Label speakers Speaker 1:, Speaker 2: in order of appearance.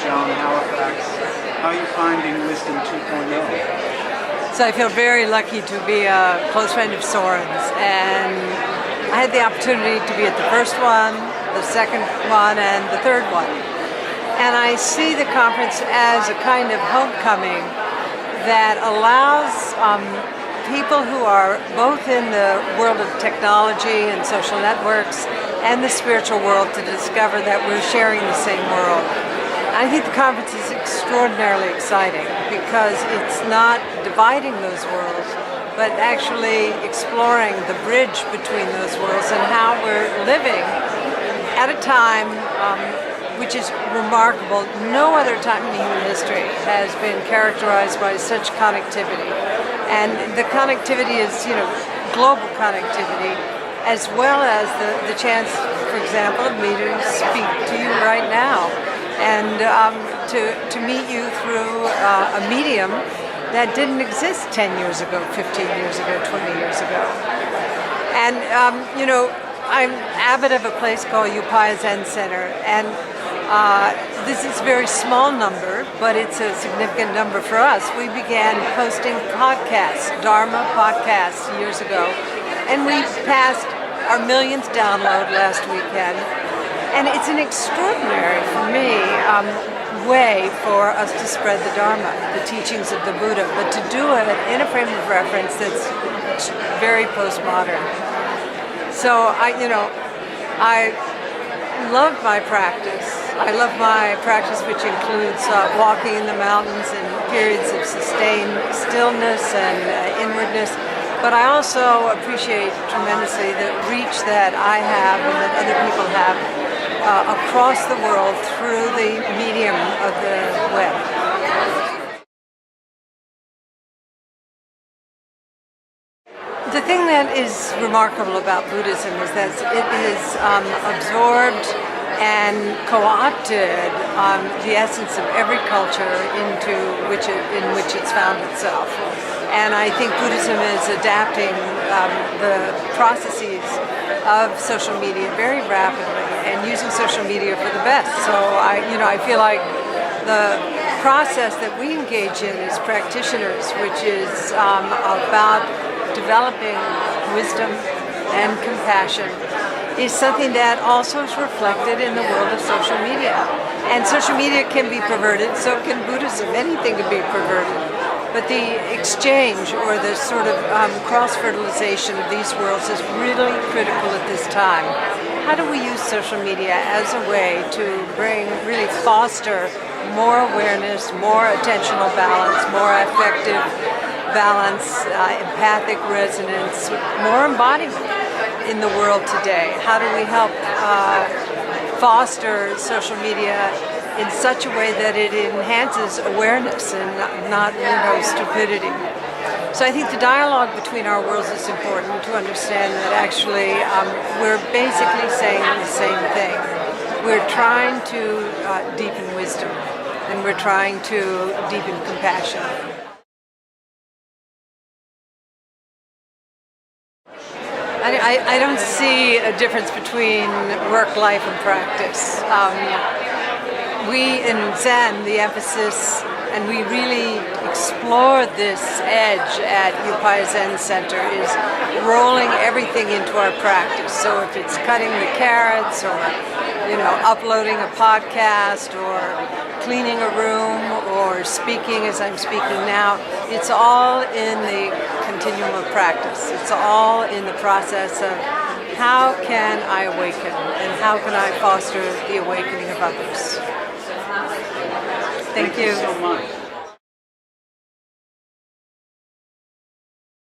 Speaker 1: Joan Halifax. How are you finding Wisdom 2.0?
Speaker 2: So I feel very lucky to be a close friend of Soren's, and I had the opportunity to be at the first one, the second one, and the third one. And I see the conference as a kind of homecoming that allows people who are both in the world of technology and social networks and the spiritual world to discover that we're sharing the same world. I think the conference is extraordinarily exciting because it's not dividing those worlds, but actually exploring the bridge between those worlds and how we're living at a time which is remarkable. No other time in human history has been characterized by such connectivity. And the connectivity is, global connectivity, as well as the chance, for example, of me to speak to you right now and to meet you through a medium that didn't exist 10 years ago, 15 years ago, 20 years ago. And, I'm avid of a place called Upaya Zen Center, and this is a very small number, but it's a significant number for us. We began posting podcasts, Dharma podcasts, years ago, and we passed our millionth download last weekend. And it's an extraordinary, for me, way for us to spread the Dharma, the teachings of the Buddha, but to do it in a frame of reference that's very postmodern. So I love my practice. I love my practice, which includes walking in the mountains and periods of sustained stillness and inwardness. But I also appreciate tremendously the reach that I have and that other people have across the world through the medium of the web. The thing that is remarkable about Buddhism is that it has absorbed and co-opted the essence of every culture in which it's found itself. And I think Buddhism is adapting the processes of social media very rapidly and using social media for the best. So I feel like the process that we engage in as practitioners, which is about developing wisdom and compassion, is something that also is reflected in the world of social media. And social media can be perverted, so can Buddhism. Anything can be perverted. But the exchange or the sort of cross-fertilization of these worlds is really critical at this time. How do we use social media as a way to really foster more awareness, more attentional balance, more affective balance, empathic resonance, more embodiment in the world today? How do we help foster social media in such a way that it enhances awareness and not stupidity? So I think the dialogue between our worlds is important to understand that actually we're basically saying the same thing. We're trying to deepen wisdom, and we're trying to deepen compassion. I don't see a difference between work, life, and practice. We in Zen, the emphasis, and we really explore this edge at Upaya Zen Center, is rolling everything into our practice. So if it's cutting the carrots, or uploading a podcast, or cleaning a room, or speaking as I'm speaking now, it's all in the continuum of practice. It's all in the process of how can I awaken and how can I foster the awakening of others. Thank you
Speaker 1: so much.